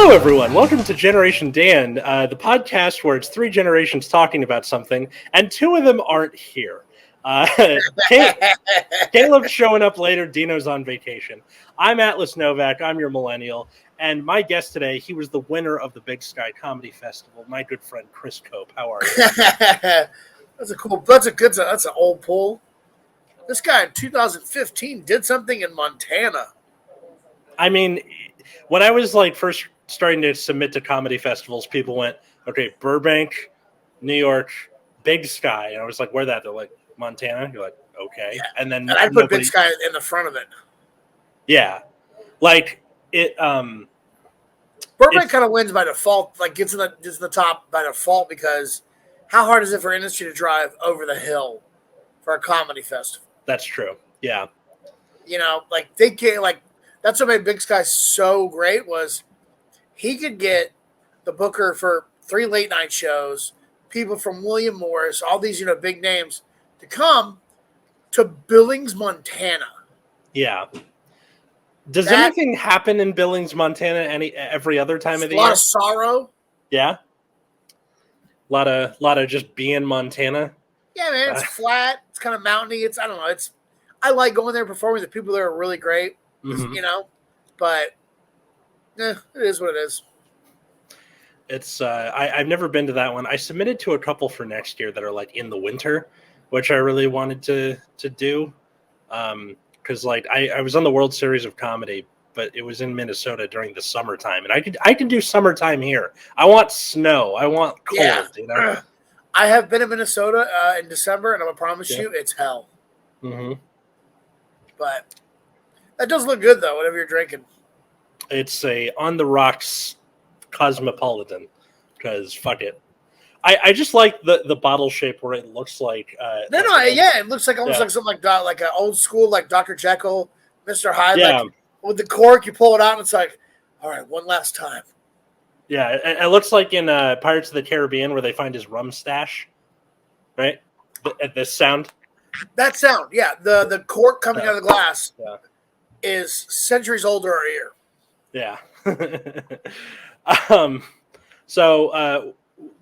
Hello, everyone. Welcome to Generation Dan, the podcast where it's three generations talking about something, and two of them aren't here. Uh, Caleb's showing up later. Dino's on vacation. I'm Atlas Novak. I'm your millennial. And my guest today, he was the winner of the Big Sky Comedy Festival, my good friend Chris Cope. How are you? That's an old poll. This guy in 2015 did something in Montana. I mean, when I was first starting to submit to comedy festivals, people went, okay, Burbank, New York, Big Sky. And I was like, where that? They're like, Montana. You're like, okay. Yeah. And then I put Big Sky in the front of it. Yeah. Burbank kind of wins by default, gets in the top by default, because how hard is it for industry to drive over the hill for a comedy festival? That's true. Yeah. They can't, that's what made Big Sky so great, was he could get the booker for 3 late night shows, people from William Morris, all these, big names, to come to Billings, Montana. Yeah. Does anything happen in Billings, Montana every other time of the year? A lot of sorrow. Yeah. A lot of just being Montana. Yeah, man, it's flat. It's kind of mountainy. I don't know. I like going there and performing. The people there are really great. Mm-hmm. But it is what it is. It's I've never been to that one. I submitted to a couple for next year that are in the winter, which I really wanted to do. Because I was on the World Series of Comedy, but it was in Minnesota during the summertime, and I can do summertime here. I want snow. I want cold. Yeah. I have been in Minnesota in December, and I promise you, it's hell. Mm-hmm. But that does look good, though, whatever you're drinking. It's a On the Rocks Cosmopolitan, because fuck it. I just like the bottle shape where it looks like... it looks like almost like something like that, like an old school, like Dr. Jekyll, Mr. Hyde. Yeah. With the cork, you pull it out, and it's like, all right, one last time. Yeah, it looks like in Pirates of the Caribbean where they find his rum stash, right? This sound. That sound, yeah. The cork coming out of the glass is centuries older our ear. Yeah. So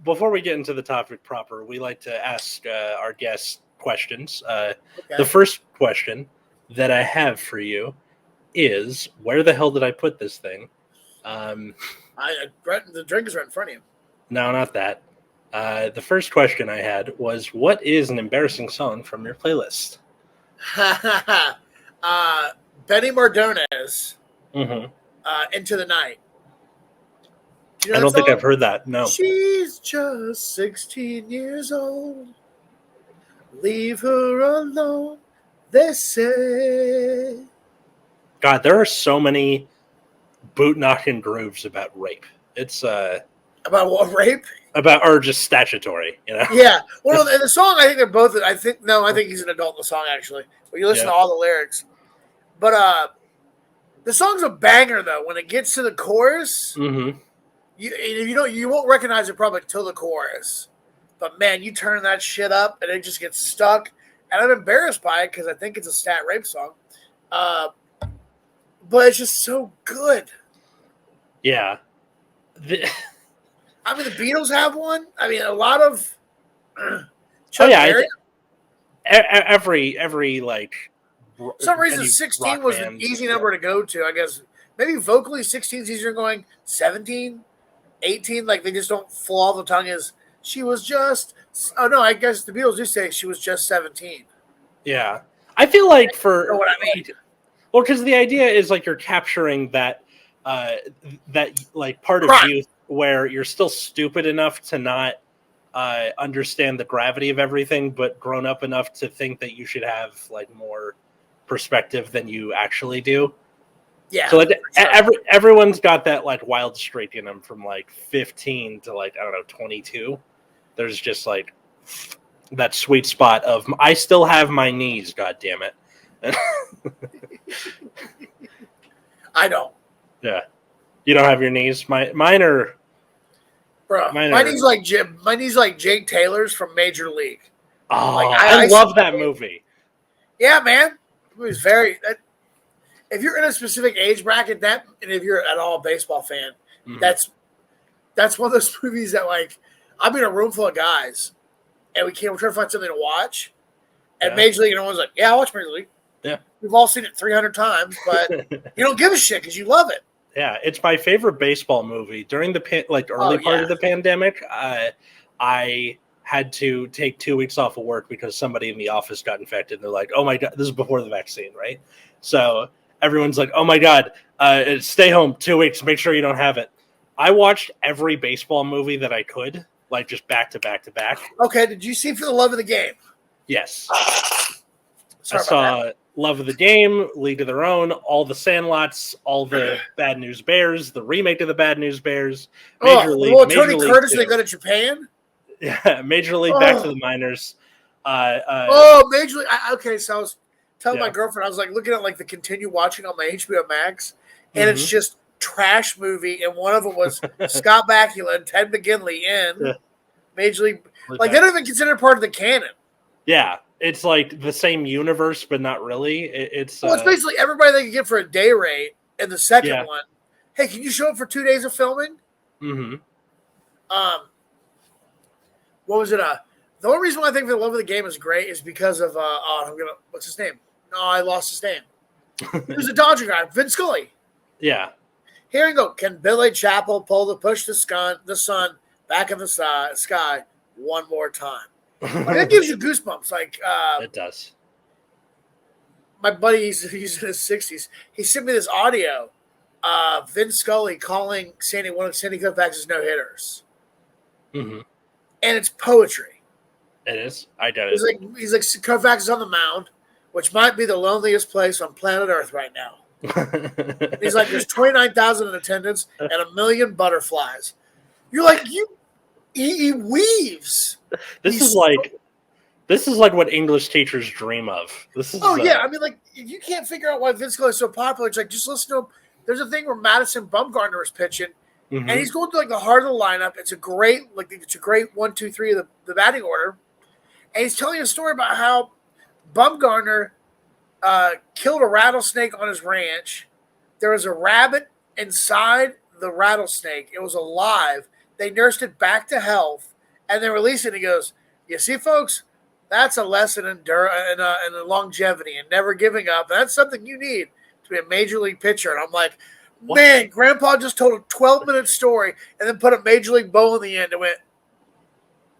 before we get into the topic proper, we like to ask our guests questions. Okay. The first question that I have for you is, where the hell did I put this thing? The drink is right in front of you. No, not that. The first question I had was, what is an embarrassing song from your playlist? Benny Mardones, Into the Night. Do I don't think I've heard that, no. She's just 16 years old. Leave her alone, they say. God, there are so many boot-knocking grooves about rape. It's about what, rape? Or just statutory, Yeah. Well, in the song, I think they're both. I think he's an adult in the song, actually. But you listen to all the lyrics. But the song's a banger, though. When it gets to the chorus, you won't recognize it probably till the chorus. But man, you turn that shit up, and it just gets stuck. And I'm embarrassed by it because I think it's a stat rape song. But it's just so good. Yeah. The Beatles have one. I mean, a lot of. Every for some reason, 16 was an easy number to go to. I guess maybe vocally 16 is easier than going 17, 18. They just don't fall the tongue as she was just. Oh no, I guess the Beatles do say she was just 17. Yeah, I feel like you know what I mean. Well, because the idea is you're capturing that part of youth where you're still stupid enough to not understand the gravity of everything, but grown up enough to think that you should have more perspective than you actually do. Yeah. So everyone's got that wild streak in them from 15 to I don't know, 22. There's just that sweet spot of I still have my knees. God damn it. I don't. Yeah, you don't have your knees. Mine are. Bro, my knees like Jake Taylor's from Major League. Oh, I love that movie. Yeah, man, it was very. If you're in a specific age bracket, and if you're at all a baseball fan, Mm-hmm. That's one of those movies that, like, I'm in a room full of guys, and we're trying to find something to watch, and Major League, and everyone's like, "Yeah, I watch Major League." Yeah, we've all seen it 300 times, but you don't give a shit because you love it. Yeah, it's my favorite baseball movie. During the early part of the pandemic, I had to take 2 weeks off of work because somebody in the office got infected. They're like, "Oh my god!" This is before the vaccine, right? So everyone's like, "Oh my god, stay home 2 weeks. Make sure you don't have it." I watched every baseball movie that I could, like just back to back to back. Okay, did you see For the Love of the Game? Yes. Sorry I saw Love of the Game, League of Their Own, all the Sandlots, all the Bad News Bears, the remake of the Bad News Bears, Major League. Tony Curtis, they go to Japan? Yeah, Major League, Back to the Minors. Major League. Okay, so I was telling my girlfriend, I was like looking at like the continue watching on my HBO Max, and it's just trash movie, and one of them was Scott Bakula and Ted McGinley in Major League. Like, they don't even consider it part of the canon. Yeah, it's like the same universe, but not really. It's basically everybody they can get for a day rate. And the second one, hey, can you show up for 2 days of filming? Mm-hmm. What was it? The only reason why I think The Love of the Game is great is because of what's his name? No, I lost his name. He was a Dodger guy, Vin Scully. Yeah. Here you go. Can Billy Chapel push the sun back in the sky one more time? Like, that gives you goosebumps. Like, it does. My buddy, he's in his 60s. He sent me this audio. Vin Scully calling one of Sandy Koufax's no hitters, and it's poetry. It is. I get it. He's like Koufax is on the mound, which might be the loneliest place on planet Earth right now. He's like, there's 29,000 in attendance and 1 million butterflies. You're like, he weaves. This is like what English teachers dream of. This is. I mean, like, if you can't figure out why Vince Scully is so popular, it's like, just listen to him. There's a thing where Madison Bumgarner is pitching, and he's going through like the heart of the lineup. It's a great 1, 2, 3 of the batting order, and he's telling a story about how Bumgarner killed a rattlesnake on his ranch. There was a rabbit inside the rattlesnake. It was alive. They nursed it back to health, and they released it. And he goes, "You see, folks, that's a lesson in longevity and never giving up. That's something you need to be a major league pitcher." And I'm like, man, Grandpa just told a 12-minute story and then put a major league bow in the end and went,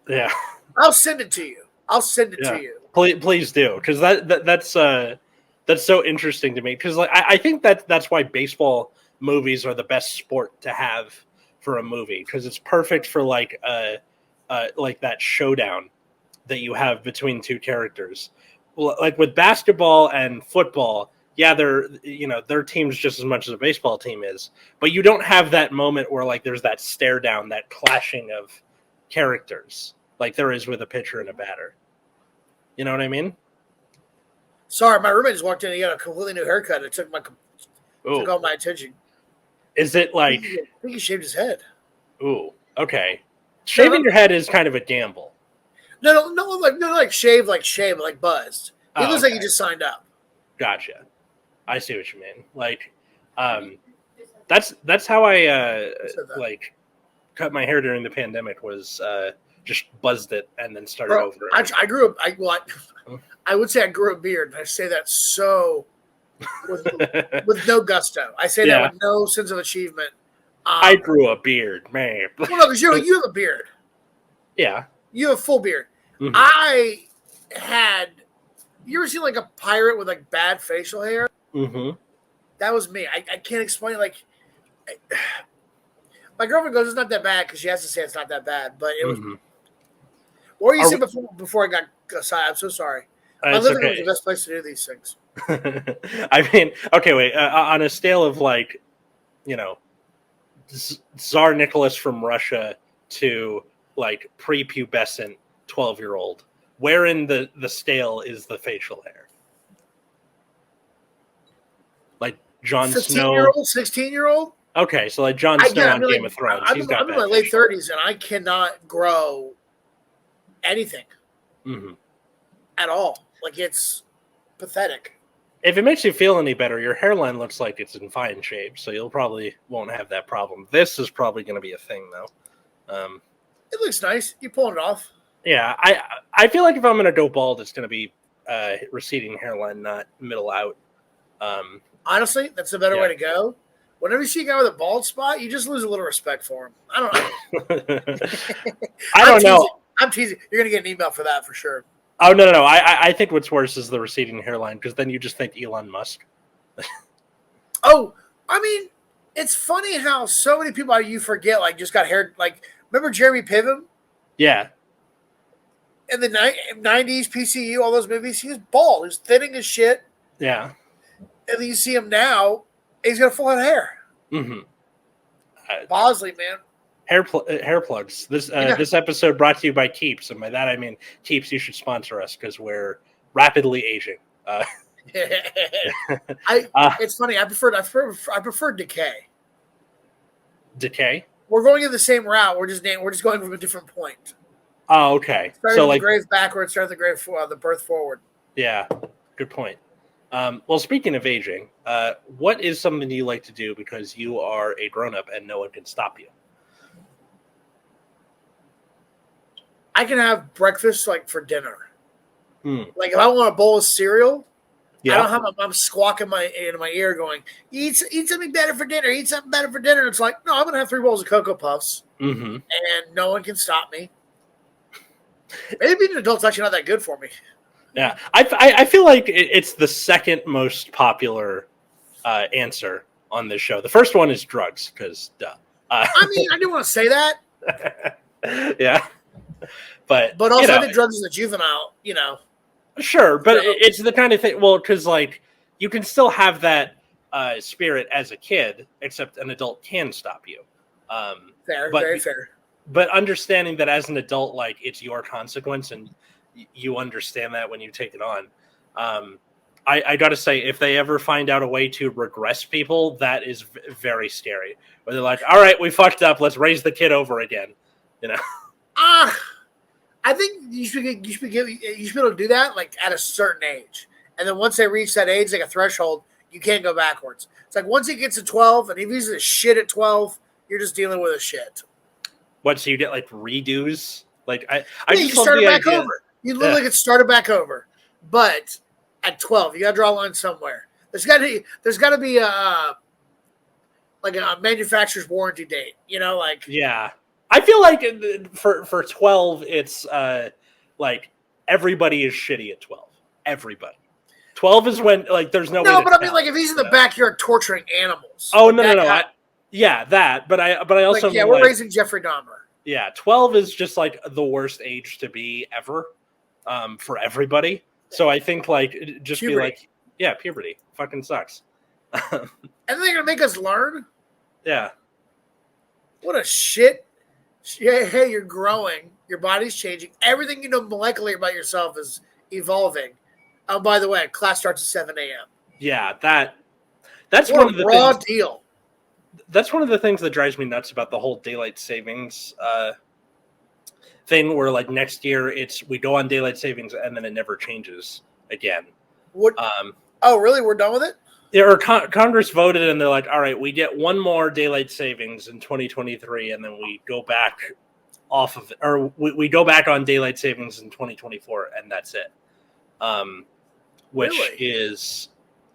"Yeah, I'll send it to you. I'll send it to you." Please do, because that's so interesting to me. Because like I think that's why baseball movies are the best sport to have for a movie, because it's perfect for like that showdown that you have between two characters. Like with basketball and football, their team's just as much as a baseball team is, but you don't have that moment where like there's that stare down, that clashing of characters like there is with a pitcher and a batter. You know what I mean? Sorry, my roommate just walked in and he got a completely new haircut. It took all my attention. Is it like... I think he shaved his head. Ooh, okay. Shaving your head is kind of a gamble. No, like shave, like buzzed. He looks like he just signed up. Gotcha. I see what you mean. Like, that's how I like cut my hair during the pandemic, was just buzzed it and then started over. I grew up. I would say I grew a beard, and I say that so with no gusto. I say that with no sense of achievement. I grew a beard, man. Well, no, because you have a beard. Yeah. You have a full beard. Mm-hmm. I had... You ever seen like a pirate with like bad facial hair? Mm-hmm. That was me. I can't explain. Like, my girlfriend goes, "It's not that bad," because she has to say it's not that bad. But it was... What were you saying before I got aside? I'm so sorry. My living room is the best place to do these things. I mean, okay, wait. On a scale of like, Tsar Nicholas from Russia to like prepubescent 12-year-old, where in the scale is the facial hair? Like Jon Snow? 15-year-old, 16-year-old? Okay, so like Jon Snow on Game of Thrones. I'm in my late 30s, and I cannot grow anything at all. Like, it's pathetic. If it makes you feel any better, your hairline looks like it's in fine shape, so you'll probably won't have that problem. This is probably going to be a thing, though. It looks nice. You pulling it off? Yeah, I feel like if I'm going to go bald, it's going to be receding hairline, not middle out. Honestly, that's the better way to go. Whenever you see a guy with a bald spot, you just lose a little respect for him. I don't know. I don't know. I'm teasing. You're going to get an email for that for sure. Oh, no. I think what's worse is the receding hairline, because then you just think Elon Musk. Oh, I mean, it's funny how so many people you forget, like, just got hair. Like, remember Jeremy Piven? Yeah. In the 90s, PCU, all those movies, he was bald. He was thinning as shit. Yeah. And then you see him now, he's got a full head of hair. Mm-hmm. Bosley, man. Hair plugs. This episode brought to you by Keeps, and by that I mean Keeps. You should sponsor us because we're rapidly aging. It's funny. I prefer Decay. Decay. We're going in the same route. We're just going from a different point. Oh, okay. Starting the grave backwards, starting the birth forward. Yeah, good point. Well, speaking of aging, what is something you like to do because you are a grown-up and no one can stop you? I can have breakfast like for dinner. Like if I want a bowl of cereal, I don't have my mom squawking in my ear going, eat something better for dinner, eat something better for dinner. It's like, no, I'm going to have 3 bowls of Cocoa Puffs, and no one can stop me. Maybe being an adult's actually not that good for me. Yeah, I feel like it's the second most popular answer on this show. The first one is drugs, because duh. I mean, I didn't want to say that. Yeah. But also, I did drugs as a juvenile, Sure, but it's the kind of thing. Well, because like you can still have that spirit as a kid, except an adult can stop you. Very fair. But understanding that as an adult, like it's your consequence, and you understand that when you take it on. I got to say, if they ever find out a way to regress people, that is very scary. Where they're like, "All right, we fucked up. Let's raise the kid over again." I think you should be able to do that like at a certain age, and then once they reach that age, like a threshold, you can't go backwards. It's like once he gets to 12, and if he's a shit at 12, you're just dealing with a shit. What? So you get like redos? Like I just just start it back over. You literally get started back over, but at 12, you got to draw a line somewhere. There's got to be a manufacturer's warranty date. Yeah. I feel like for 12, it's like everybody is shitty at 12. Everybody. 12 is when like there's no way. No, but I mean, like if he's in the backyard torturing animals. Oh no. That. But I also like, we're raising Jeffrey Dahmer. Yeah, 12 is just like the worst age to be ever, for everybody. So I think like just puberty. Be like, yeah, puberty fucking sucks. And then they're gonna make us learn. Yeah. What a shit. Hey, you're growing. Your body's changing. Everything you know molecularly about yourself is evolving. Oh, by the way, class starts at 7 a.m. Yeah, that's what one of the raw things, deal. That's one of the things that drives me nuts about the whole daylight savings thing. Where like next year we go on daylight savings and then it never changes again. What? Oh, really? We're done with it? Yeah, or Congress voted and they're like, all right, we get one more daylight savings in 2023, and then we go back off of it, or we go back on daylight savings in 2024, and that's it. Which really? Is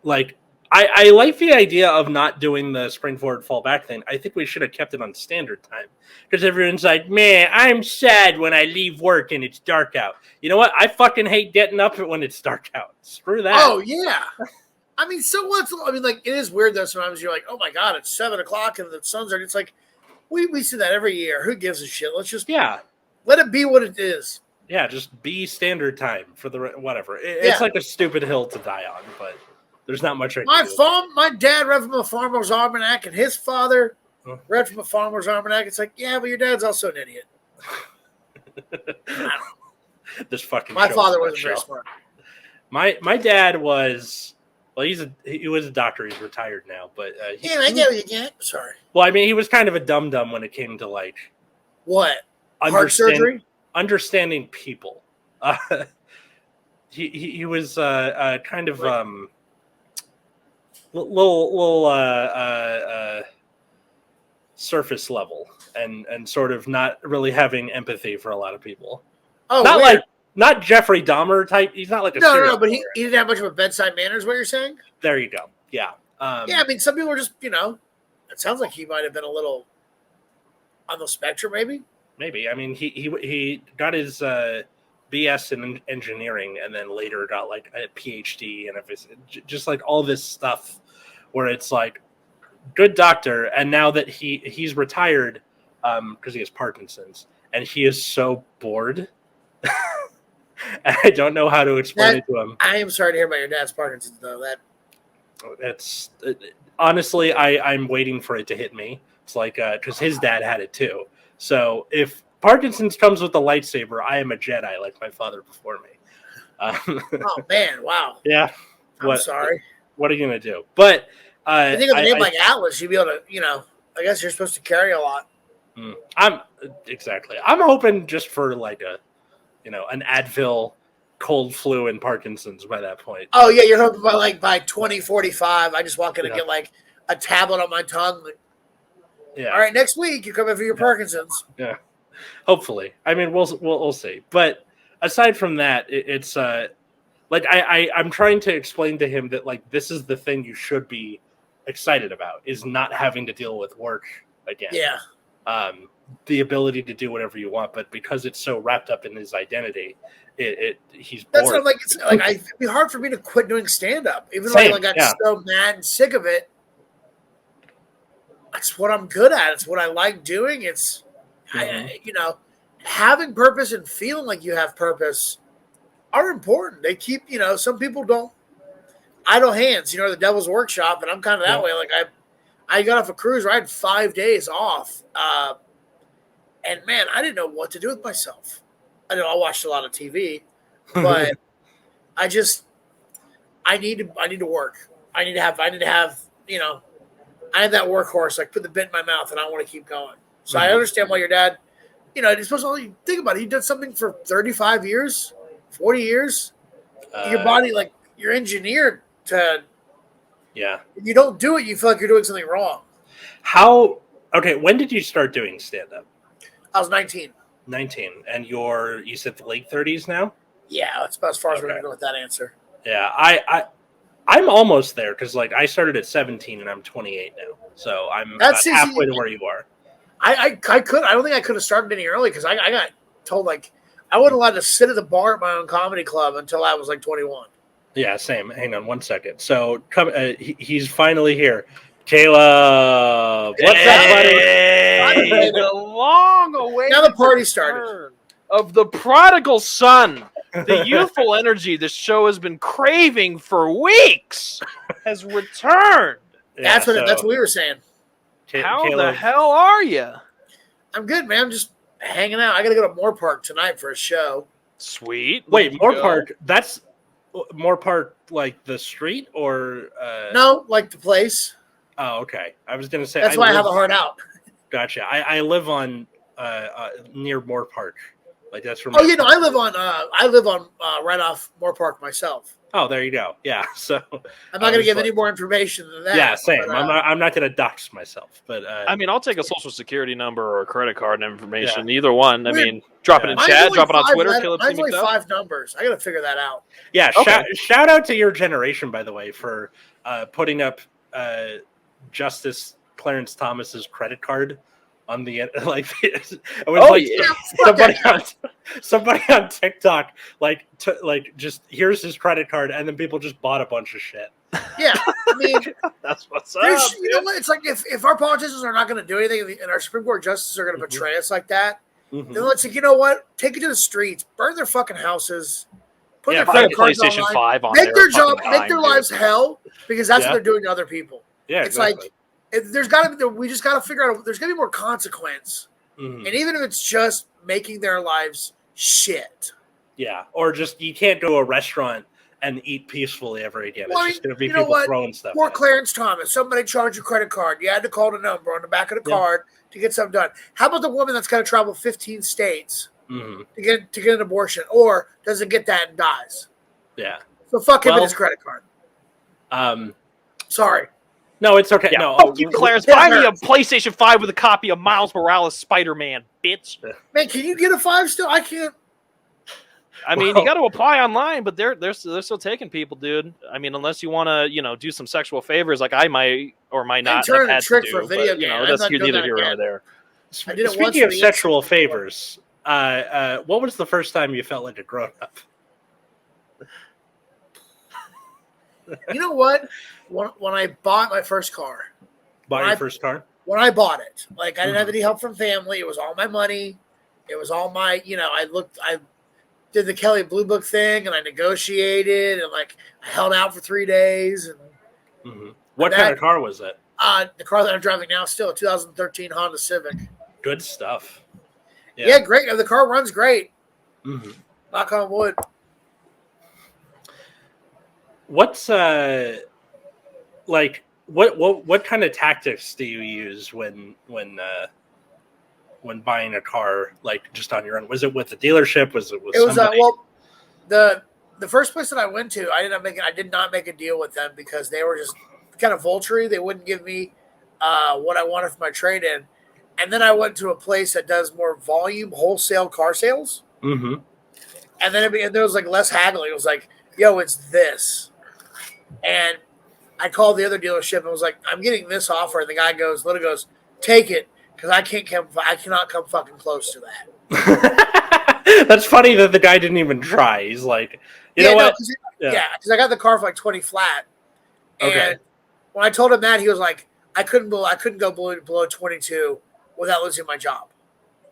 like, I like the idea of not doing the spring forward, fall back thing. I think we should have kept it on standard time, because everyone's like, man, I'm sad when I leave work and it's dark out. You know what? I fucking hate getting up when it's dark out. Screw that. Oh, yeah. I mean, so what's? I mean, like, it is weird though. Sometimes you're like, "Oh my god, it's 7 o'clock and the sun's already." It's like we see that every year. Who gives a shit? Let's just let it be what it is. Yeah, just be standard time for the whatever. It's like a stupid hill to die on, but there's not much. My dad read from a Farmer's Almanac, and his father read from a Farmer's Almanac. It's like, yeah, but your dad's also an idiot. This fucking. My father wasn't very smart. My dad was. Well, he was a doctor. He's retired now, but I know you can't. Sorry. Well, I mean, he was kind of a dum-dum when it came to like what heart surgery, understanding people. He was kind of little surface level and sort of not really having empathy for a lot of people. Oh, not weird. not Jeffrey Dahmer type. He's not like a no, but he didn't have much of a bedside manner, is what you're saying? There you go. Yeah. Yeah, I mean, some people are just, it sounds like he might have been a little on the spectrum, maybe. Maybe. I mean, he got his BS in engineering and then later got like a PhD and just like all this stuff where it's like good doctor, and now that he's retired because he has Parkinson's and he is so bored. I don't know how to explain it to him. I am sorry to hear about your dad's Parkinson's, though. Honestly, I'm waiting for it to hit me. It's like because his dad had it too. So if Parkinson's comes with a lightsaber, I am a Jedi like my father before me. Oh man! Wow. Yeah. I'm sorry. What are you gonna do? But I think of a name like Atlas, you'd be able to, I guess you're supposed to carry a lot. I'm hoping just for like an Advil, cold flu, and Parkinson's by that point. Oh yeah, you're hoping by 2045, I just walk in and get like a tablet on my tongue. Like, yeah. All right, next week you come in for your Parkinson's. Yeah. Hopefully. I mean, we'll see. But aside from that, it's like I'm trying to explain to him that like this is the thing you should be excited about, is not having to deal with work again. Yeah. The ability to do whatever you want, but because it's so wrapped up in his identity, he's bored. That's what I'm like. It's like it'd be hard for me to quit doing stand up, even though I got so mad and sick of it. It's what I'm good at. It's what I like doing. It's having purpose and feeling like you have purpose are important. They keep, some people don't idle hands, the devil's workshop. And I'm kind of that way. Like I got off a cruise where I had 5 days off. And man, I didn't know what to do with myself. I know I watched a lot of TV, but I need to work. I need to have, I have that workhorse, like put the bit in my mouth and I want to keep going. So I understand why your dad, you're supposed to only think about it. He did something for 35 years, 40 years. Your body, like you're engineered to. Yeah. If you don't do it, you feel like you're doing something wrong. When did you start doing stand-up? I was 19. 19. And you said the late 30s now? Yeah, that's about as far as we're going to go with that answer. Yeah, I'm almost there because like I started at 17 and I'm 28 now. So I'm about halfway to where you are. I don't think I could have started any early because I got told like I wasn't allowed to sit at the bar at my own comedy club until I was like 21. Yeah, same. Hang on one second. So he's finally here. Caleb, what's up, buddy? The long-awaited now the party started of the prodigal son. The youthful energy this show has been craving for weeks has returned. Yeah, that's what we were saying. How the hell are you? I'm good, man. I'm just hanging out. I got to go to Moore Park tonight for a show. Sweet. Wait, Moore Park? That's Moore Park, like the street, or no, like the place. Oh, okay. I was gonna say that's why I have a heart out. Gotcha. I live on near Moore Park. Like that's from. Oh, I live on right off Moore Park myself. Oh, there you go. Yeah. So I'm not going to give any more information than that. Yeah, same. But, I'm not going to dox myself. But I mean, I'll take a social security number or a credit card information. Yeah. Either one. I mean, drop it in chat, drop it on Twitter. Mine's only 5 numbers. I got to figure that out. Yeah. Okay. Shout out to your generation, by the way, for putting up Justice Clarence Thomas's credit card on the like. It was somebody on TikTok just here's his credit card, and then people just bought a bunch of shit. Yeah, I mean that's what's up. You know what? It's like if our politicians are not going to do anything, and our Supreme Court justices are going to betray us like that, then let's you know what? Take it to the streets, burn their fucking houses, put their PlayStation 5 on, make their job, make their lives hell, because that's what they're doing to other people. Yeah, it's like there's got to be. We just got to figure out. There's got to be more consequence, and even if it's just making their lives shit. Yeah, or just you can't go to a restaurant and eat peacefully ever again. It's just going to be people throwing stuff. Poor Clarence Thomas. Somebody charged your credit card. You had to call the number on the back of the card to get something done. How about the woman that's got to travel 15 states to get an abortion, or doesn't get that and dies? Yeah. So fuck him and his credit card. Sorry. No, it's okay. Yeah, no, fuck you, Clarence. Yeah, Buy me a Clarence. PlayStation 5 with a copy of Miles Morales Spider-Man, bitch. Man, can you get a 5 still? I can't. I mean, you got to apply online, but they're still taking people, dude. I mean, unless you want to, do some sexual favors, like I might or might not have turned a had trick to for do. a video But, game. that's I'm not doing neither that here nor again. there. I did it once Speaking for of the sexual instant favors, what was the first time you felt like a grown up? You know what? When I bought my first car, Bought your first car? when I bought it, like I didn't have any help from family. It was all my money. It was all my, I did the Kelly Blue Book thing and I negotiated and like I held out for 3 days. And What kind of car was it? the car that I'm driving now, still a 2013 Honda Civic. Good stuff. Yeah, great. The car runs great. Knock on wood. What's like what kind of tactics do you use when buying a car, like just on your own? Was it with the dealership? Was it with somebody? The first place that I went to, I did not make a deal with them because they were just kind of vulture. They wouldn't give me what I wanted for my trade-in. And then I went to a place that does more volume wholesale car sales. And then there was like less haggling. It was like, yo, it's this. And I called the other dealership and was like, I'm getting this offer. And the guy literally goes, take it, because I cannot come fucking close to that. That's funny that the guy didn't even try. He's like, you know what? Because I got the car for like 20 flat. And when I told him that, he was like, I couldn't go below 22 without losing my job.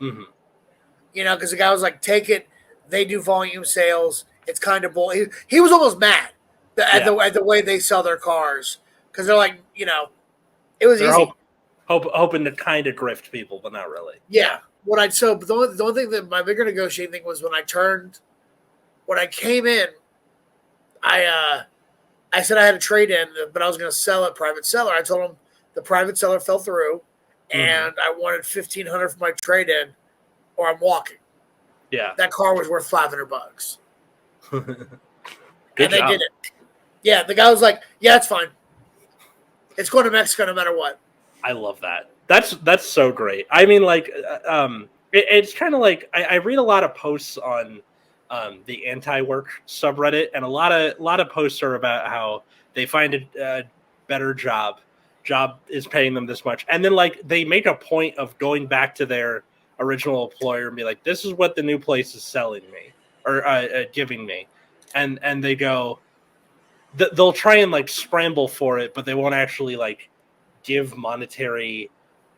Because the guy was like, take it. They do volume sales. It's kind of bull. He was almost mad at the way they sell their cars, because they're like, it was easy. Hoping to kind of grift people, but not really. Yeah. The only thing that my bigger negotiating thing was when I came in, I said I had a trade in, but I was going to sell it private seller. I told him the private seller fell through, and I wanted $1,500 for my trade in, or I'm walking. Yeah, that car was worth $500. Good and they job. did it. Yeah, the guy was like, "Yeah, it's fine. It's going to Mexico no matter what." I love that. That's so great. I mean, like, it's kind of like I read a lot of posts on the anti-work subreddit, and a lot of posts are about how they find a better job is paying them this much, and then like they make a point of going back to their original employer and be like, "This is what the new place is selling me or giving me," and they go, they'll try and like scramble for it, but they won't actually like give monetary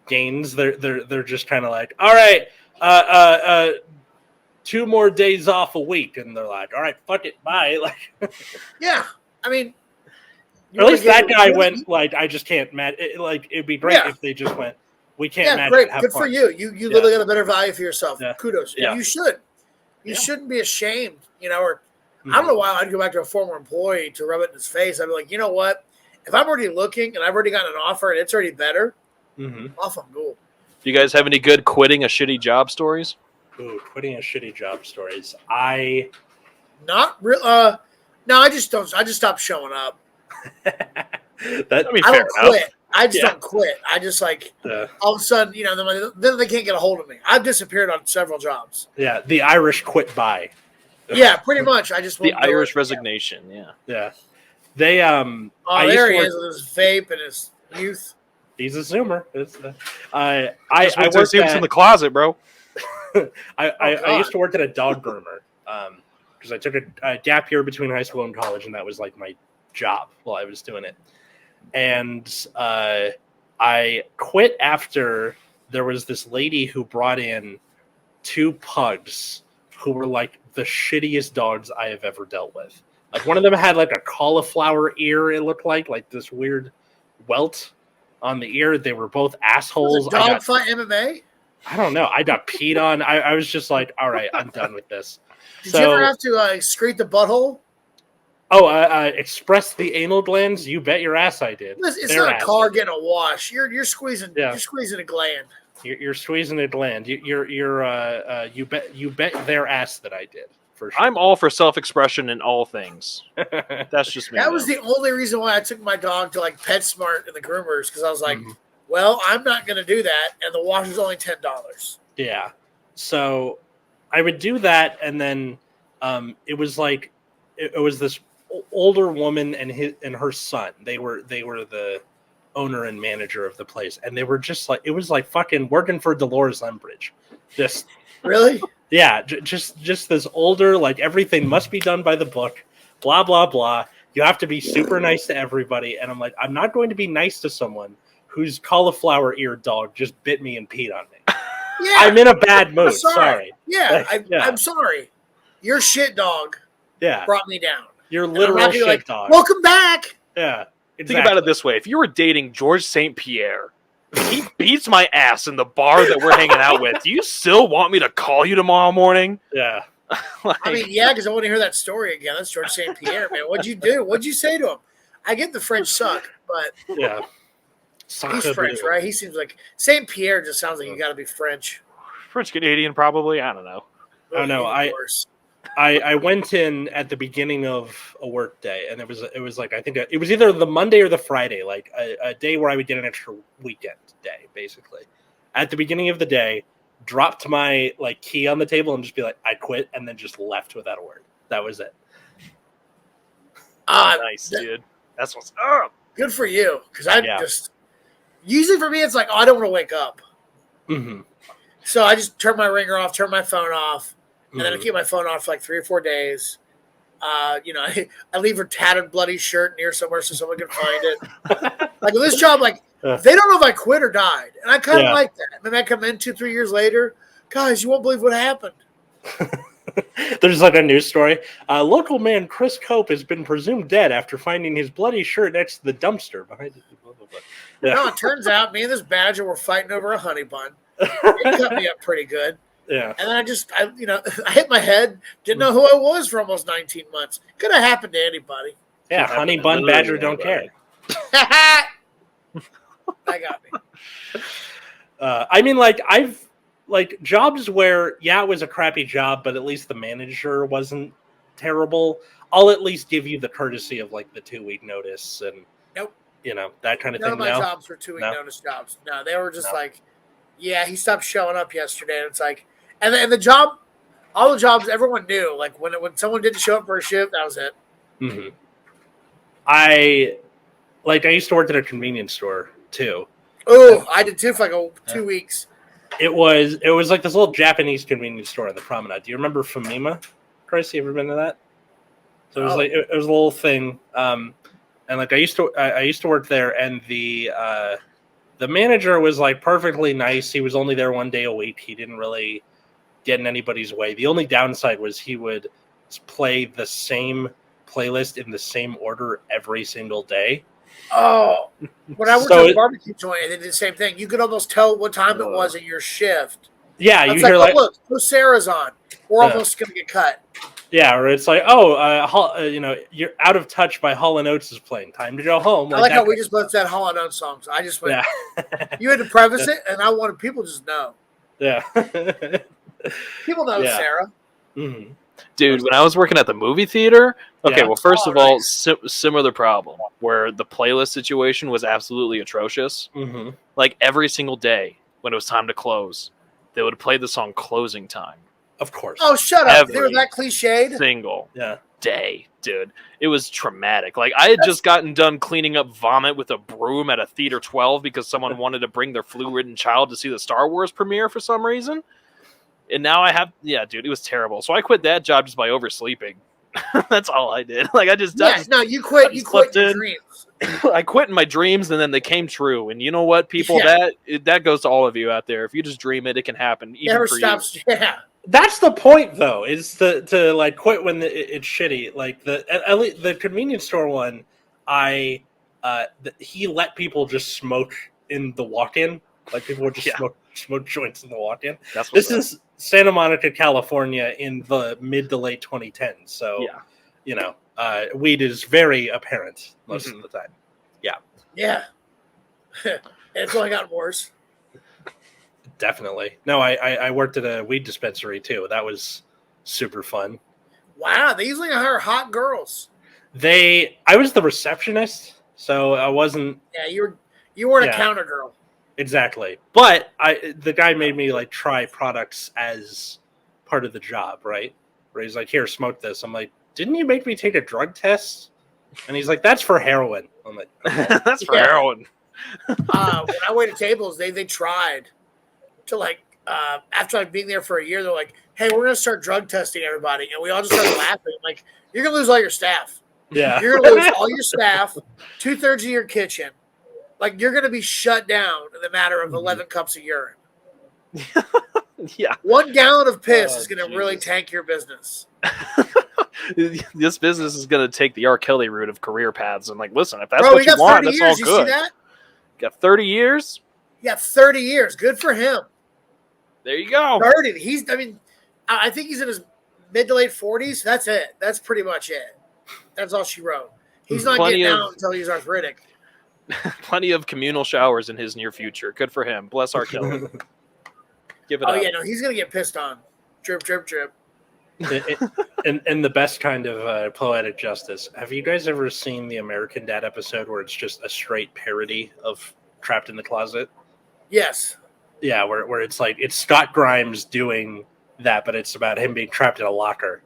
gains. They're just kind of like, all right, 2 more days off a week, and they're like, all right, fuck it, bye. Like, yeah, I mean, at least that guy went like, I just can't match. Like, it'd be great if they just went, we can't match. Great, it, good fun. for you. You literally got a better value for yourself. Yeah. Kudos. Yeah. You should. You shouldn't be ashamed. Or I don't know why I'd go back to a former employee to rub it in his face. I'd be like, you know what? If I'm already looking and I've already gotten an offer and it's already better, off I'm cool. Do you guys have any good quitting a shitty job stories? Ooh, quitting a shitty job stories. Not real. No, I just don't. I just stopped showing up. I I don't quit. I just don't quit. I just like all of a sudden, then they can't get a hold of me. I've disappeared on several jobs. Yeah, the Irish quit by. Yeah, pretty much. I just the Irish resignation. Yeah. They there he is with his vape and his youth. He's a Zoomer. I worked in the closet, bro. I used to work at a dog groomer because I took a gap year between high school and college, and that was like my job while I was doing it. And I quit after there was this lady who brought in 2 pugs who were like the shittiest dogs I have ever dealt with. Like, one of them had like a cauliflower ear, it looked like this weird welt on the ear. They were both assholes. Dog fight MMA? I don't know. I got peed on. I was just like, all right, I'm done with this. Did you ever have to excrete the butthole? Oh, express the anal glands? You bet your ass I did. It's not a car getting a wash. You're squeezing. Yeah. You're squeezing a gland. You're squeezing a gland. You bet their ass that I did. for sure. I'm all for self-expression in all things. That's just me. That was the only reason why I took my dog to like PetSmart and the groomers, because I was like, well, I'm not going to do that, and the wash is only $10. Yeah, so I would do that, and then it was like it was this older woman and her son. They were the owner and manager of the place, and they were just like, it was like fucking working for Dolores Umbridge. Just really. Yeah, just this older, like everything must be done by the book, blah blah blah. You have to be super nice to everybody, and I'm like, I'm not going to be nice to someone whose cauliflower-eared dog just bit me and peed on me. Yeah, I'm in a bad mood. Sorry. Yeah, I'm sorry. Your shit dog. Yeah, brought me down. Your literal shit like, dog. Welcome back. Yeah. Exactly. Think about it this way: if you were dating George St. Pierre, he beats my ass in the bar that we're hanging out with. Do you still want me to call you tomorrow morning? Yeah. I mean, yeah, because I want to hear that story again. That's George St. Pierre, man. What'd you do? What'd you say to him? I get the French suck, but yeah, he's French, right? He seems like St. Pierre. Just sounds like you got to be French. French Canadian, probably. I don't know. I don't know. I went in at the beginning of a work day, and it was like, I think it was either the Monday or the Friday, like a day where I would get an extra weekend day, basically. At the beginning of the day, dropped my like key on the table and just be like, I quit, and then just left without a word. That was it. Nice, dude. That's what's up. Good for you, because just usually for me it's like, oh, I don't want to wake up. Mm-hmm. So I just turn my ringer off, turn my phone off. And then I keep my phone off for like 3 or 4 days. I leave a tattered, bloody shirt near somewhere so someone can find it. Like with this job, like they don't know if I quit or died, and I kind of like that. And then I come in 2-3 years later, guys, you won't believe what happened. There's like a news story. Local man Chris Cope has been presumed dead after finding his bloody shirt next to the dumpster behind it. Yeah. No, it turns out me and this badger were fighting over a honey bun. It cut me up pretty good. Yeah. And then I hit my head, didn't know who I was for almost 19 months. Could have happened to anybody. Yeah, honey bun badger don't care. That got me. I mean, like, I've like jobs where, it was a crappy job, but at least the manager wasn't terrible. I'll at least give you the courtesy of like the 2-week notice and that kind of thing. None of my jobs were 2-week notice jobs. No, they were just like, yeah, he stopped showing up yesterday. And it's like, and the job, all the jobs, everyone knew. Like when someone didn't show up for a shift, that was it. Mm-hmm. I used to work at a convenience store too. Oh, I did too for like 2 weeks. It was like this little Japanese convenience store on the promenade. Do you remember Famima? Chris, you ever been to that? So it was it was a little thing. And like I used to work there, and the manager was like perfectly nice. He was only there 1 day a week. He didn't really get in anybody's way. The only downside was he would play the same playlist in the same order every single day. Oh, when I worked at a barbecue joint, they did the same thing. You could almost tell what time it was in your shift. Yeah, you hear like, look, Sarah's on. We're almost going to get cut. Yeah, or it's like, you're out of touch by Hall & Oates is playing. Time to go home. I like how we just both said Hall & Oates songs. I just went, you had to preface it, and I wanted people to just know. Yeah. People know Sarah. Mm-hmm. Dude, when I was working at the movie theater, well, first of all, similar problem, where the playlist situation was absolutely atrocious. Mm-hmm. Like every single day when it was time to close, they would play the song Closing Time. Of course. Oh, shut up. They were that cliched. Single day, dude. It was traumatic. Like I had just gotten done cleaning up vomit with a broom at a Theater 12 because someone wanted to bring their flu-ridden child to see the Star Wars premiere for some reason. And now I have, dude, it was terrible. So I quit that job just by oversleeping. That's all I did. Like I just, you quit. You quit your dreams. I quit in my dreams, and then they came true. And you know what, people, that goes to all of you out there. If you just dream it, it can happen. Even Never for stops. You. Yeah. That's the point, though, is to like quit when it's shitty. Like the convenience store one, he let people just smoke in the walk-in. Like people would just smoke joints in the walk-in. This is Santa Monica, California, in the mid to late 2010s. So weed is very apparent most of the time. Yeah. Yeah. It's only gotten worse. Definitely. No, I worked at a weed dispensary too. That was super fun. Wow, they usually hire hot girls. I was the receptionist, so I wasn't. Yeah, you weren't a counter girl. Exactly. But the guy made me like try products as part of the job, right? Where he's like, "Here, smoke this." I'm like, "Didn't you make me take a drug test?" And he's like, "That's for heroin." I'm like, okay. "That's for heroin." When I waited tables, they tried to after like being there for a year, they're like, "Hey, we're gonna start drug testing everybody," and we all just started laughing. Like, you're gonna lose all your staff. Yeah, you're gonna lose all your staff, 2/3 of your kitchen. Like, you're gonna be shut down in the matter of 11 cups of urine. Yeah, 1 gallon of piss is gonna really tank your business. This business is going to take the R. Kelly route of career paths. And like, listen, if that's what you want, that's all good. You see that? Got 30 years? Yeah, 30 years. Good for him. There you go. 30. I think he's in his mid to late 40s. That's it. That's pretty much it. That's all she wrote. He's not getting out until he's arthritic. Plenty of communal showers in his near future. Good for him. Bless R. Kelly. Give it up. Oh, yeah, no, he's going to get pissed on. Drip, drip, drip. In the best kind of poetic justice, have you guys ever seen the American Dad episode where it's just a straight parody of Trapped in the Closet? Yes. Yeah, where it's like it's Scott Grimes doing that, but it's about him being trapped in a locker.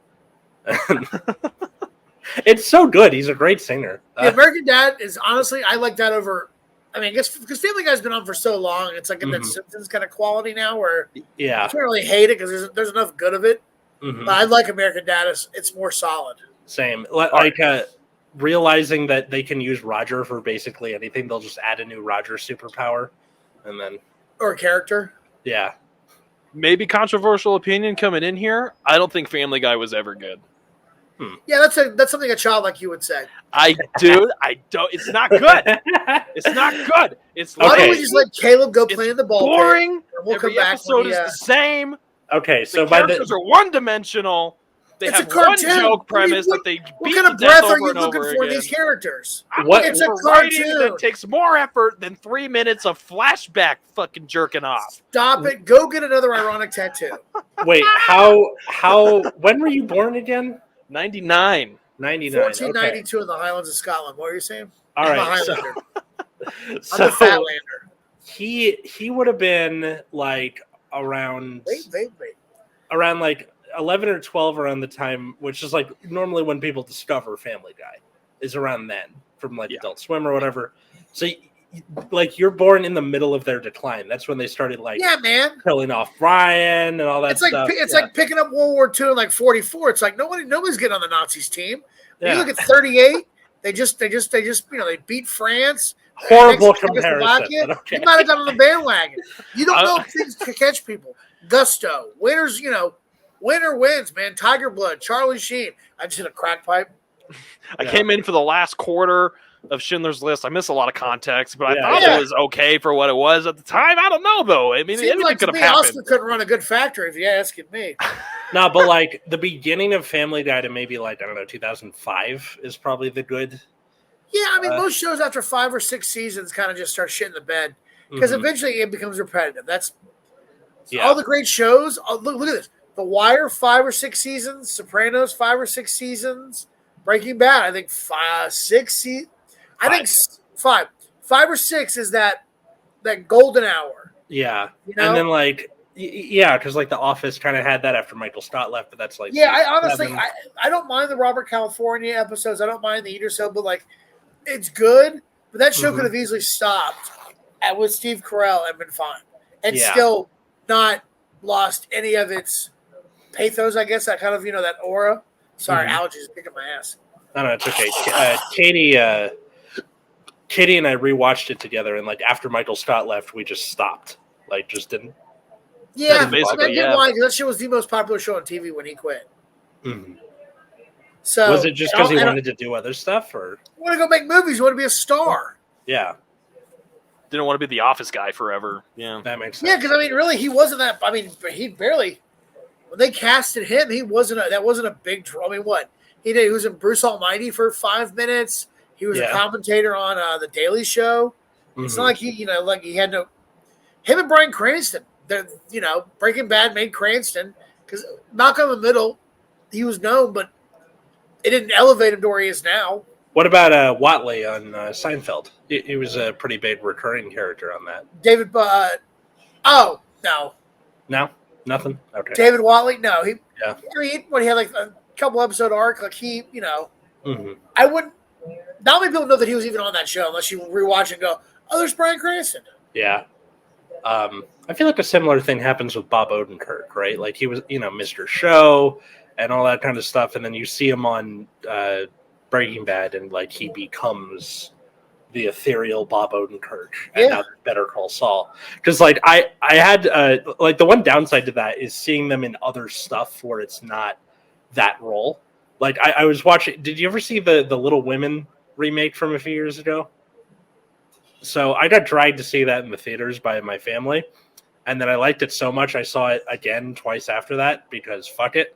It's so good. He's a great singer. The American Dad is honestly, I like that over. I mean, I guess because Family Guy's been on for so long, it's like in that Simpsons kind of quality now, where you can't really hate it because there's enough good of it. But I like American Dad. It's more solid. Same. Like realizing that they can use Roger for basically anything, they'll just add a new Roger superpower, and then or character. Yeah. Maybe controversial opinion coming in here. I don't think Family Guy was ever good. Yeah, that's something a child like you would say. I don't. It's not good. It's not good. It's why don't we just let Caleb go play in the ball? Boring. And we'll Every come back episode is the same. Okay, so the characters are one-dimensional. They have one joke premise that they beat what kind of breath are you looking for in these characters? It's a cartoon that takes more effort than 3 minutes of flashback fucking jerking off. Stop it. Go get another ironic tattoo. Wait, when were you born again? 99. 1492 in the Highlands of Scotland. What were you saying? All right. I'm the So Fatlander. He would have been like around around like 11 or 12 around the time, which is like normally when people discover Family Guy is around then from like Adult Swim or whatever. So like you're born in the middle of their decline. That's when they started like killing off Brian and all that stuff. It's like picking up World War II in like 44. It's like nobody's getting on the Nazis team. You look at 38, they just they beat France. Horrible comparison. You might have got on the bandwagon. You don't know if things can catch people. Gusto. Winners, winner wins, man. Tiger Blood, Charlie Sheen. I just hit a crack pipe. I came in for the last quarter of Schindler's List. I missed a lot of context, but I thought it was okay for what it was at the time. I don't know, though. I mean, anything could have happened. Oscar couldn't run a good factory if you're asking me. No, but like the beginning of Family Guy to maybe like, I don't know, 2005 is probably the good. Yeah, I mean, most shows after 5 or 6 seasons kind of just start shitting the bed because eventually it becomes repetitive. That's all the great shows. Oh, look at this. The Wire, 5 or 6 seasons. Sopranos, 5 or 6 seasons. Breaking Bad, I think 6 seasons. I think 5. 5 or 6 is that golden hour. Yeah. And then like, because like The Office kind of had that after Michael Scott left, but that's like. Yeah, I honestly, I don't mind the Robert California episodes. I don't mind the Eater Show, but like, it's good. But that show could have easily stopped with Steve Carell and been fine. And still not lost any of its pathos, I guess, that kind of, that aura. Sorry, allergies kicking my ass. No, it's okay. Katie and I rewatched it together, and like after Michael Scott left, we just stopped. Like, just didn't. Yeah, I get why. Because that show was the most popular show on TV when he quit. Mm-hmm. So was it just because he wanted to do other stuff, or want to go make movies? You want to be a star? Yeah. Didn't want to be the Office guy forever. Yeah, that makes sense. Yeah, because I mean, really, he wasn't that. I mean, he barely. When they casted him, he wasn't. That wasn't a big draw. I mean, what he did? He was in Bruce Almighty for 5 minutes. He was a commentator on the Daily Show. It's not like he had no. Him and Bryan Cranston. Breaking Bad made Cranston because Malcolm in the Middle, he was known, but it didn't elevate him to where he is now. What about Watley on Seinfeld? He was a pretty big recurring character on that. David, oh no, nothing. Okay, David Watley, no, he. Yeah. I mean, when he had like a couple episode arc, like he, Mm-hmm. I wouldn't. Not many people know that he was even on that show unless you rewatch and go, "Oh, there's Bryan Cranston." Yeah. I feel like a similar thing happens with Bob Odenkirk, right? Like he was, Mr. Show and all that kind of stuff, and then you see him on Breaking Bad, and like he becomes the ethereal Bob Odenkirk, and now Better Call Saul. Because like I had like the one downside to that is seeing them in other stuff where it's not that role. Like I was watching. Did you ever see the Little Women remake from a few years ago? So I got dragged to see that in the theaters by my family, and then I liked it so much I saw it again twice after that because fuck it.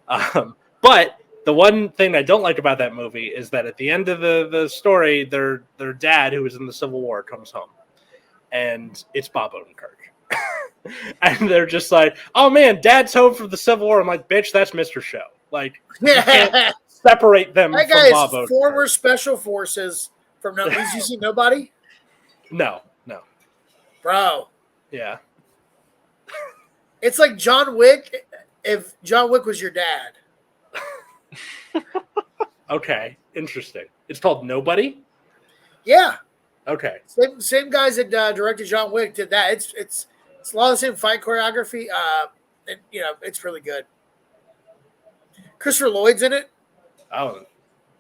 But the one thing I don't like about that movie is that at the end of the story, their dad, who was in the Civil War, comes home, and it's Bob Odenkirk, and they're just like, "Oh man, Dad's home from the Civil War." I'm like, "Bitch, that's Mr. Show." Like, you can't separate them that from guy Bob is Odenkirk. Former Special Forces from No. Did you see Nobody? No, Bro. Yeah. It's like John Wick if John Wick was your dad. Okay, interesting. It's called Nobody? Yeah. Okay. Same guys that directed John Wick did that. It's a lot of the same fight choreography. And it's really good. Christopher Lloyd's in it. Oh,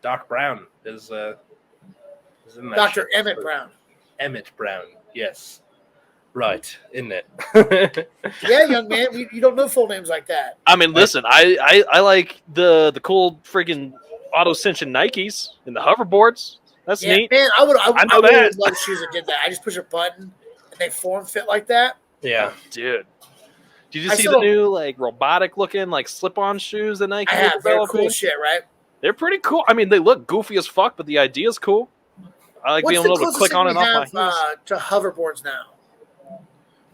Doc Brown is in that. Dr. Emmett Brown. Emmett Brown, yes. Right, isn't it? Yeah, young man. You don't know full names like that. I mean, listen, I like the cool freaking auto cinching Nikes and the hoverboards. That's neat. Man, I would love shoes that did that. I just push a button and they form fit like that. Yeah. Dude. Did you see the new like robotic looking like slip-on shoes that Nike? I have. They're cool shit, right? They're pretty cool. I mean, they look goofy as fuck, but the idea's cool. I like being able to click on and off my heels. To hoverboards now.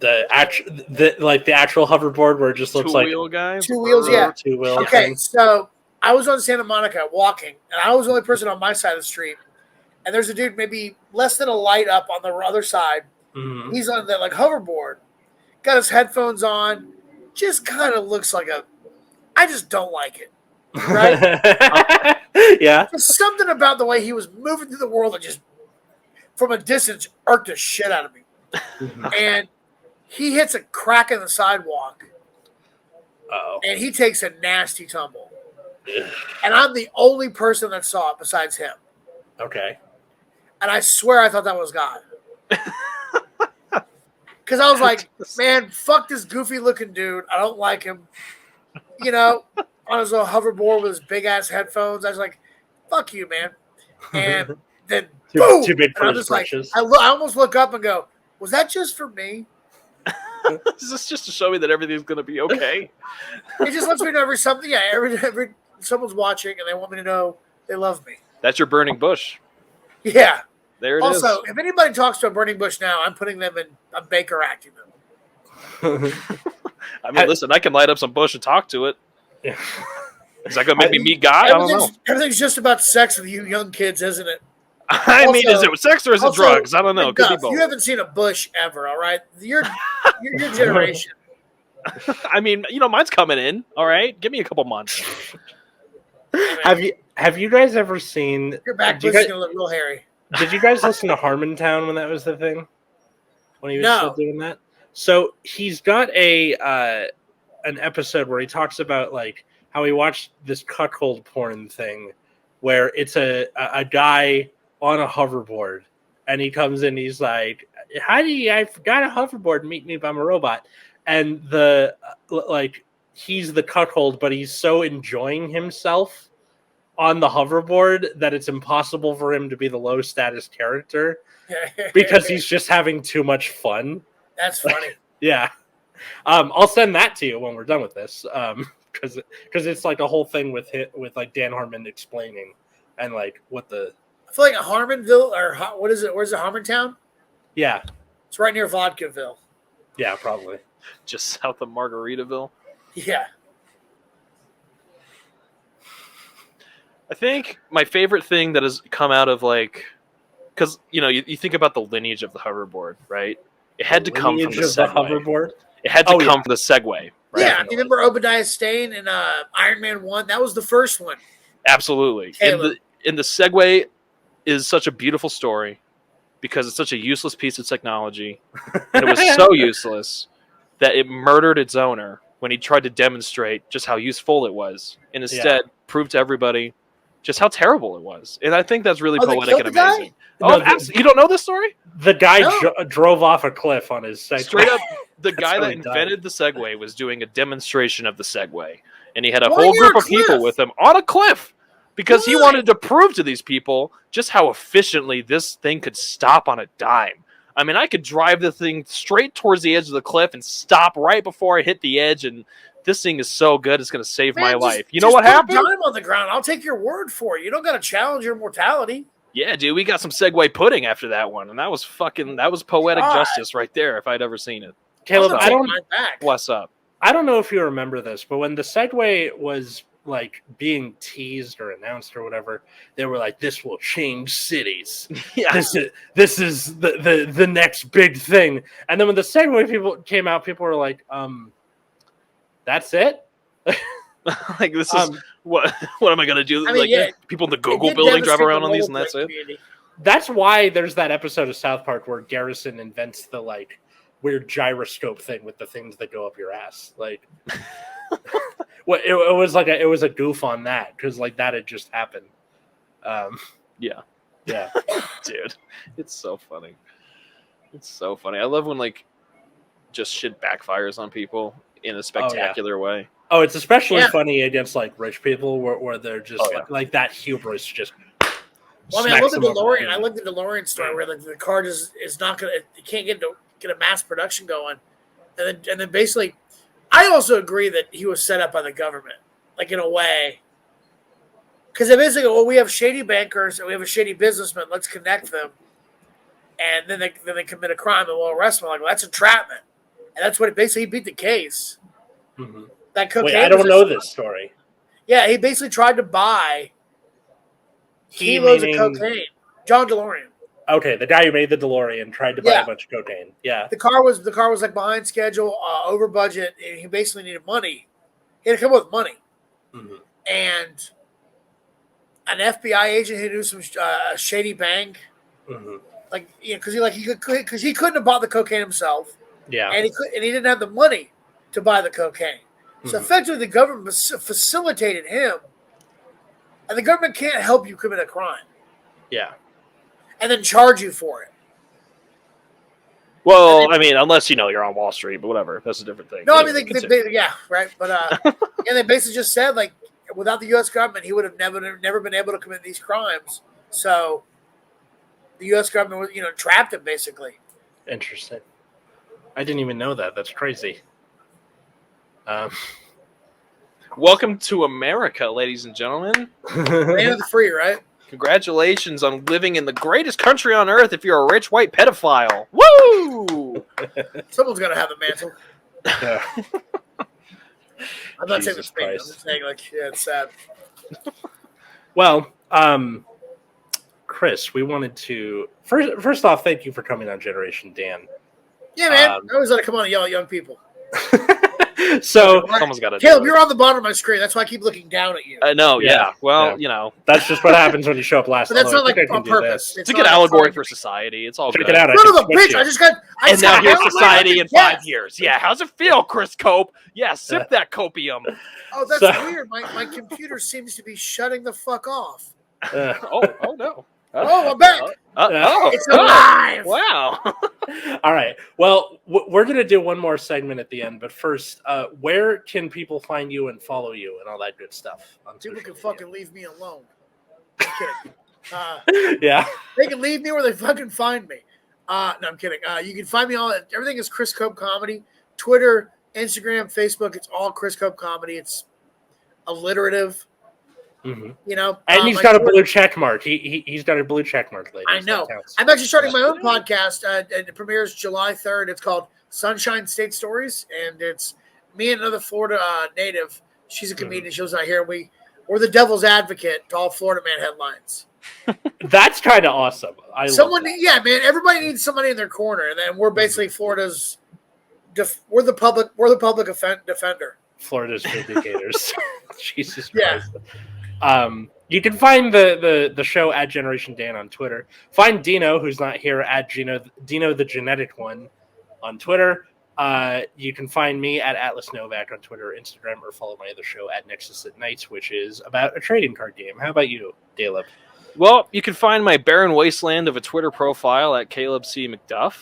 The actual hoverboard where it just looks like two-wheel guys. Two wheels, yeah. Two-wheel. Okay, thing. so I was on Santa Monica walking, and I was the only person on my side of the street. And there's a dude maybe less than a light up on the other side. Mm-hmm. He's on that like hoverboard, got his headphones on, just kind of looks like I just don't like it. Right? Yeah. There's something about the way he was moving through the world that just, from a distance, irked the shit out of me. And he hits a crack in the sidewalk. Uh-oh. And he takes a nasty tumble. And I'm the only person that saw it besides him. Okay. And I swear I thought that was God. Because I was like, man, fuck this goofy looking dude. I don't like him. On his little hoverboard with his big ass headphones. I was like, fuck you, man. And then boom! Too big for and I'm his just like, britches. I almost look up and go, was that just for me? Is this just to show me that everything's going to be okay? It just lets me know every someone's watching and they want me to know they love me. That's your burning bush. Yeah. There it is. Also, if anybody talks to a burning bush now, I'm putting them in a Baker acting them. I mean, listen, I can light up some bush and talk to it. Yeah. Is that going to make me meet God? I don't know. Everything's just about sex with you young kids, isn't it? I mean, is it sex or is it drugs? I don't know. It could be both. You haven't seen a bush ever, all right? Your generation. I mean, mine's coming in. All right, give me a couple months. Have you guys ever seen? Your back bush is gonna look real hairy. Did you guys listen to Harmontown when that was the thing? When he was still doing that? So he's got an episode where he talks about like how he watched this cuckold porn thing, where it's a guy on a hoverboard, and he comes in, he's like, I forgot a hoverboard, meet me if I'm a robot. And he's the cuckold, but he's so enjoying himself on the hoverboard that it's impossible for him to be the low status character because he's just having too much fun. That's funny. Yeah. I'll send that to you when we're done with this. Because it's like a whole thing with like Dan Harmon explaining and like what the. I feel like a Harmonville or what is it? Where's it? Harmontown? Yeah. It's right near Vodkaville. Yeah, probably. Just south of Margaritaville. Yeah. I think my favorite thing that has come out of like, because you think about the lineage of the hoverboard, right? It had to come from the Segway. Hoverboard. It had to come from the Segway. Right? Yeah, you remember Obadiah Stane in Iron Man 1? That was the first one. Absolutely. And the Segway is such a beautiful story because it's such a useless piece of technology. And it was so useless that it murdered its owner when he tried to demonstrate just how useful it was. And instead proved to everybody just how terrible it was. And I think that's really poetic and amazing. You don't know this story? The guy drove off a cliff on his Segway. Straight up, the guy that invented the Segway was doing a demonstration of the Segway. And he had a whole group of people with him on a cliff because he wanted to prove to these people just how efficiently this thing could stop on a dime. I mean, I could drive the thing straight towards the edge of the cliff and stop right before I hit the edge, and this thing is so good, it's going to save my life. You know what happened? Put a dime on the ground. I'll take your word for it. You don't got to challenge your mortality. Yeah, dude, we got some Segway pudding after that one, and that was poetic justice right there if I'd ever seen it. Caleb, what's up? I don't know if you remember this, but when the Segway was like being teased or announced or whatever, they were like, "This will change cities. Yeah, this is the next big thing." And then when the Segway people came out, people were like, "That's it." Like this is what am I gonna do? People in the Google building drive around on these, and that's it. That's why there's that episode of South Park where Garrison invents the like weird gyroscope thing with the things that go up your ass. Like, it was a goof on that because like that had just happened. Yeah, dude, it's so funny. It's so funny. I love when like just shit backfires on people in a spectacular way. Oh, it's especially funny against like rich people where they're just like that hubris just. Well, I mean, I love the DeLorean. I like the DeLorean story where the car just is not gonna. You can't get a mass production going, and then basically, I also agree that he was set up by the government, like in a way, because they basically, we have shady bankers and we have a shady businessman. Let's connect them, and then they commit a crime and we'll arrest them. Like, well, that's entrapment, and that's what he beat the case. Mm-hmm. That cocaine. Wait, I don't know this story. Yeah, he basically tried to buy kilos of cocaine. John DeLorean. Okay, the guy who made the DeLorean tried to buy a bunch of cocaine. Yeah, the car was like behind schedule, over budget. And he basically needed money. He had to come up with money, and an FBI agent who knew some shady bank, like because he couldn't have bought the cocaine himself. Yeah, and he didn't have the money to buy the cocaine. So effectively, the government facilitated him, and the government can't help you commit a crime. Yeah, and then charge you for it. Well, I mean, unless you're on Wall Street, but whatever, that's a different thing. No, I mean, they right, but and they basically just said like, without the U.S. government, he would have never been able to commit these crimes. So the U.S. government was, trapped him basically. Interesting. I didn't even know that. That's crazy. Welcome to America, ladies and gentlemen. Land of the free, right? Congratulations on living in the greatest country on earth if you're a rich white pedophile. Woo! Someone's got to have the mantle. Yeah. I'm not saying this. I'm just saying, it's sad. Well, Chris, we wanted to first off, thank you for coming on Generation Dan. Yeah, man. I always let it come on and yell at young people. So someone's got to. Caleb, you're on the bottom of my screen. That's why I keep looking down at you. I know. Yeah. Well, that's just what happens when you show up last. But that's not like on purpose. It's like an allegory for society. It's all good. Check it out. Son of a bitch! I just got. And now here's society in 5 years. Yeah. How's it feel, Chris Cope? Yeah. Sip that copium. Oh, that's weird. My computer seems to be shutting the fuck off. Oh no. I'm back. It's alive. Wow. All right. Well, we're going to do one more segment at the end, but first, where can people find you and follow you and all that good stuff? People can fucking leave me alone. I'm kidding. Yeah. They can leave me or they fucking find me. No, I'm kidding. You can find me everything is Chris Cope Comedy. Twitter, Instagram, Facebook, it's all Chris Cope Comedy. It's alliterative. Mm-hmm. And he's got a blue check mark. He's got a blue check mark. Ladies. I know. I'm actually starting my own podcast. It premieres July 3rd. It's called Sunshine State Stories, and it's me and another Florida native. She's a comedian. She lives out here. We We're the devil's advocate to all Florida man headlines. That's kind of awesome. Yeah, man. Everybody needs somebody in their corner, and then we're basically Florida's. We're the public defender. Florida's vindicators. Jesus Christ. You can find the show at Generation Dan on Twitter. Find Dino, who's not here, at Dino the Genetic One on Twitter. You can find me at Atlas Novak on Twitter or Instagram, or follow my other show at Nexus at Nights, which is about a trading card game. How about you, Caleb? Well, you can find my barren wasteland of a Twitter profile at Caleb C. McDuff.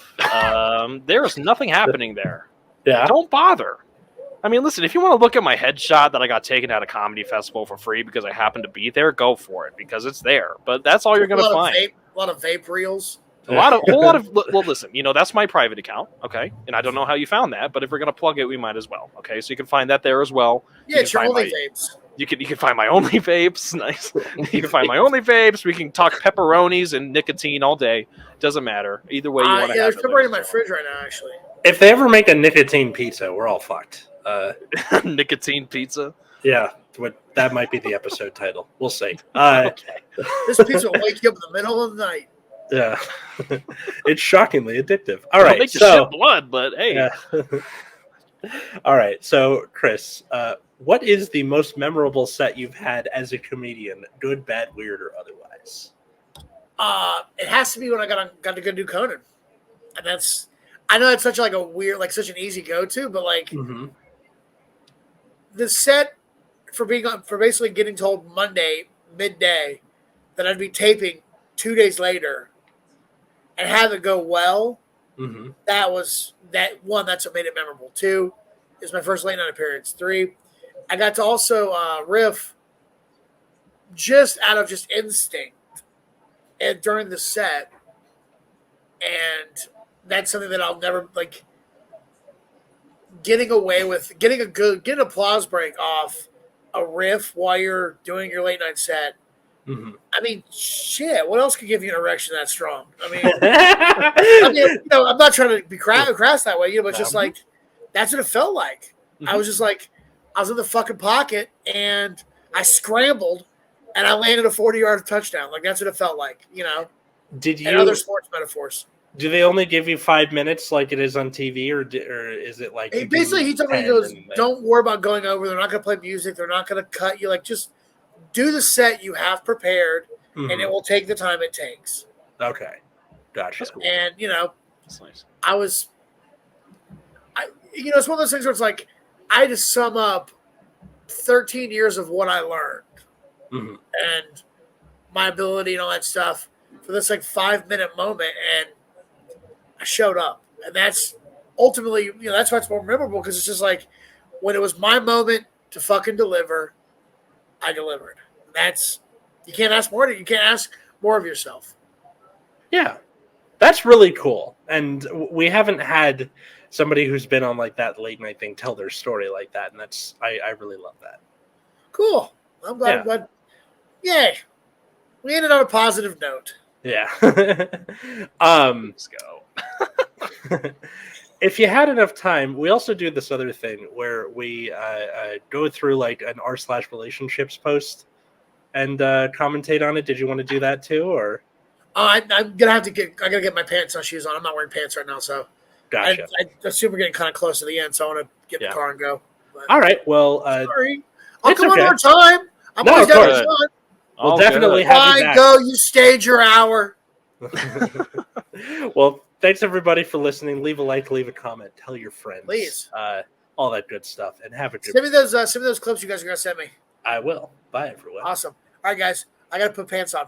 There's nothing happening there. Yeah. Don't bother. I mean, listen, if you want to look at my headshot that I got taken at a comedy festival for free because I happened to be there, go for it, because it's there. But that's all you're going to find. A lot of vape reels. Well, listen, that's my private account, okay? And I don't know how you found that, but if we're going to plug it, we might as well, okay? So you can find that there as well. Yeah, it's your only vapes. You can find my only vapes. Nice. You can find my only vapes. We can talk pepperonis and nicotine all day. Doesn't matter. Either way you want to have it. There's pepperoni in my fridge right now, actually. If they ever make a nicotine pizza, we're all fucked. Nicotine pizza? Yeah, that might be the episode title. We'll see. Okay. This pizza will wake you up in the middle of the night. Yeah. It's shockingly addictive. All right. Make you shit blood, but hey. Yeah. All right. So, Chris, what is the most memorable set you've had as a comedian, good, bad, weird, or otherwise? It has to be when I got to go do Conan. And I know it's such like a weird, like such an easy go-to, but like the set for basically getting told Monday midday that I'd be taping 2 days later and have it go well. That's what made it memorable. 2 is my first late night appearance. 3, I got to also riff just out of just instinct and during the set, and that's something that I'll never like getting away with. Getting an applause break off a riff while you're doing your late night set. I mean, shit. What else could give you an erection that strong? I mean, I'm not trying to be crass that way, but just like that's what it felt like. I was just like, I was in the fucking pocket and I scrambled and I landed a 40-yard touchdown. Like that's what it felt like, Did you? And other sports metaphors. Do they only give you 5 minutes like it is on TV, or is it like? Basically, he told me, he goes, "Don't worry about going over. They're not going to play music. They're not going to cut you. Like just." Do the set you have prepared, and it will take the time it takes. Okay, gotcha. That's cool. And that's nice. It's one of those things where it's like I had to sum up 13 years of what I learned and my ability and all that stuff for this like 5-minute moment, and I showed up, and that's ultimately that's why it's more memorable, because it's just like when it was my moment to fucking deliver. I delivered. You can't ask more. You can't ask more of yourself. Yeah, that's really cool. And we haven't had somebody who's been on like that late night thing tell their story like that, and I really love that. Cool. I'm glad. Yeah. I'm glad. Yay. We ended on a positive note. Yeah. Let's go. If you had enough time, we also do this other thing where we go through like an r/relationships post and commentate on it. Did you want to do that too, or? I'm gonna have to I gotta get my pants and shoes on. I'm not wearing pants right now, so. Gotcha. I assume we're getting kind of close to the end, so I want to get in the car and go. But, all right. Well, sorry. I'll come on more time. I'm always down for fun. We'll definitely have you back. Go. You stayed your hour. Well, thanks everybody for listening. Leave a like, leave a comment, tell your friends, please, all that good stuff, and have a good. Send me those clips you guys are gonna send me. I will. Bye, everyone. Awesome. All right, guys, I gotta put pants on.